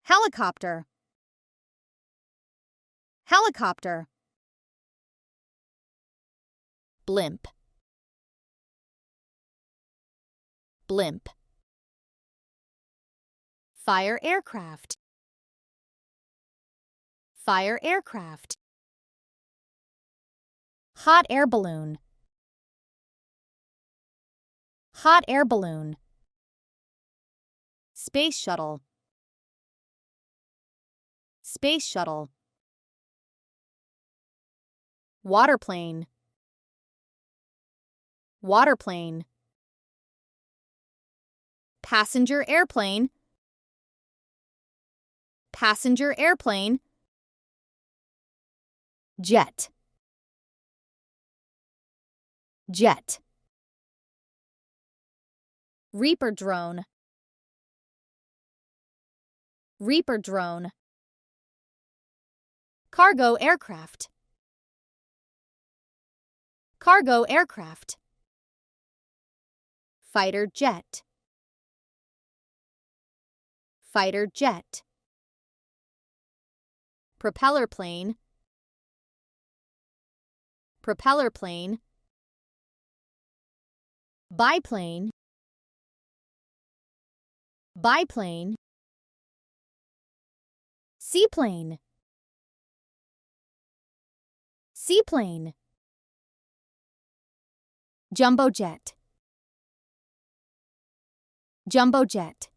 Helicopter. Helicopter. Blimp. Blimp. Fire aircraft. Fire aircraft. Hot air balloon. Hot air balloon. Space shuttle. Space shuttle. Waterplane. Waterplane. Passenger airplane. Passenger airplane. Jet. Jet. Reaper drone. Reaper drone. Cargo aircraft. Cargo aircraft. Fighter jet. Fighter jet. Propeller plane. Propeller plane. Biplane. Biplane. Seaplane. Seaplane. Jumbo jet. Jumbo jet.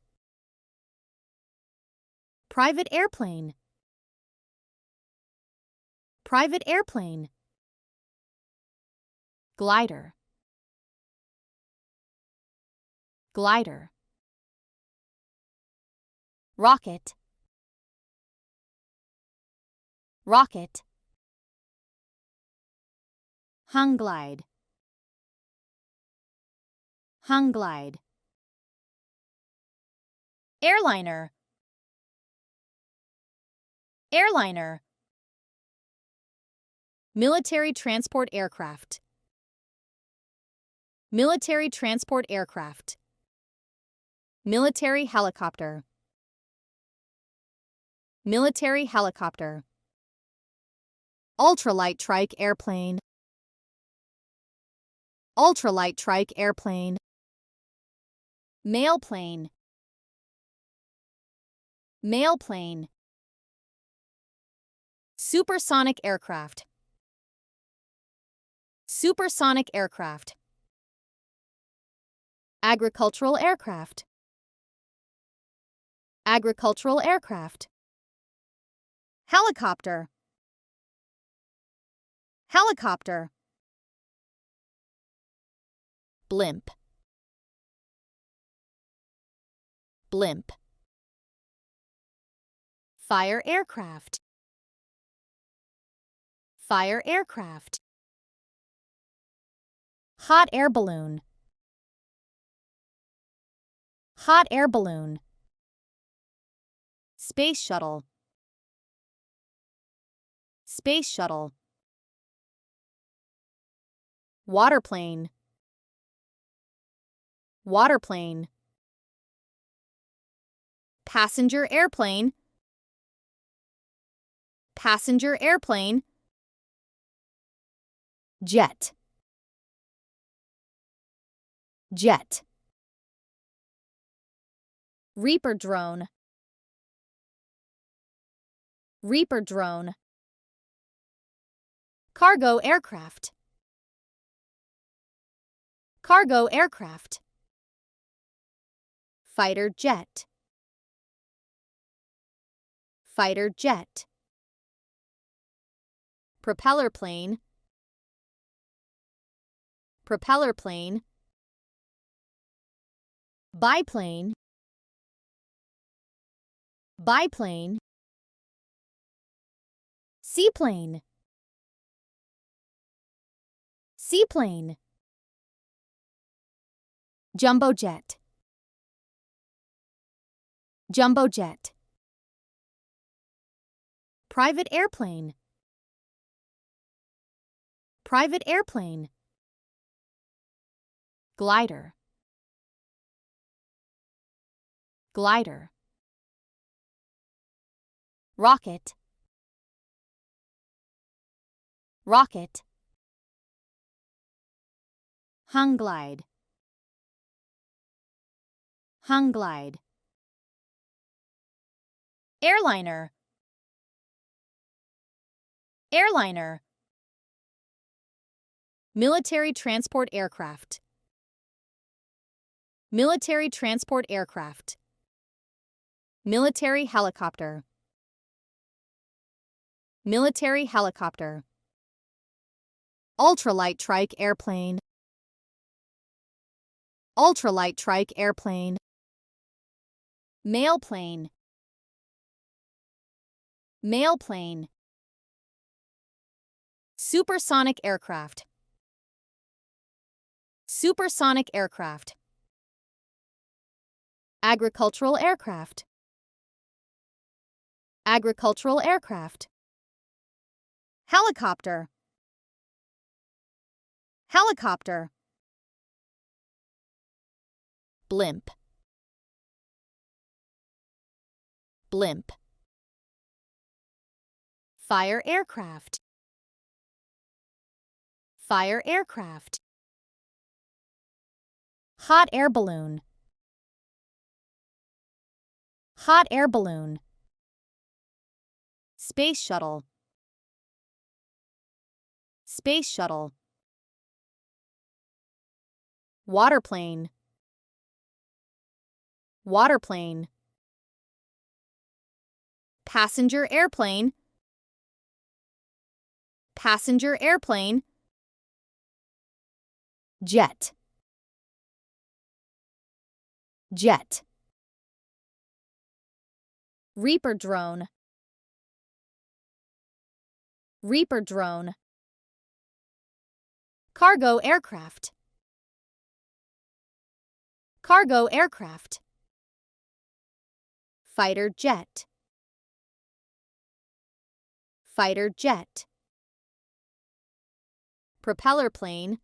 Private airplane. Private airplane. Glider. Glider. Rocket. Rocket. Hung glide. Hung glide. Airliner. Airliner. Military transport aircraft. Military transport aircraft. Military helicopter. Military helicopter. Ultralight trike airplane. Ultralight trike airplane. Mailplane. Mailplane. Supersonic aircraft. Supersonic aircraft. Agricultural aircraft. Agricultural aircraft. Helicopter. Helicopter. Blimp. Blimp. Fire aircraft. Fire aircraft. Hot air balloon. Hot air balloon. Space shuttle. Space shuttle. Waterplane. Waterplane. Passenger airplane. Passenger airplane. Jet. Jet. Reaper drone. Reaper drone. Cargo aircraft. Cargo aircraft. Fighter jet. Fighter jet. Propeller plane. Propeller plane. Biplane. Biplane. Seaplane. Seaplane. Jumbo jet. Jumbo jet. Private airplane. Private airplane. Glider. Glider. Rocket. Rocket. Hung glide. Hung glide. Airliner. Airliner. Military transport aircraft. Military transport aircraft. Military helicopter. Military helicopter. Ultralight trike airplane. Ultralight trike airplane. Mailplane. Mailplane. Supersonic aircraft. Supersonic aircraft. Agricultural aircraft. Agricultural aircraft. Helicopter. Helicopter. Blimp. Blimp. Fire aircraft. Fire aircraft. Hot air balloon. Hot air balloon. Space shuttle. Space shuttle. Waterplane. Waterplane. Passenger airplane. Passenger airplane. Jet. Jet. Reaper drone. Reaper drone. Cargo aircraft. Cargo aircraft. Fighter jet. Fighter jet. Propeller plane.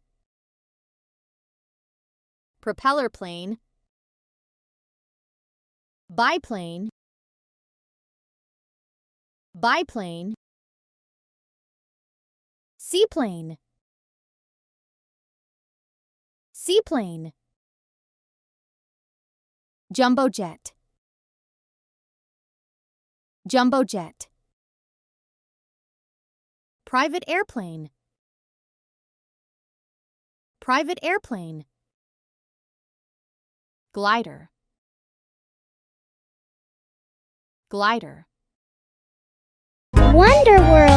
Propeller plane. Biplane. Biplane. Seaplane. Seaplane. Jumbo jet. Jumbo jet. Private airplane. Private airplane. Glider. Glider. Wonder World.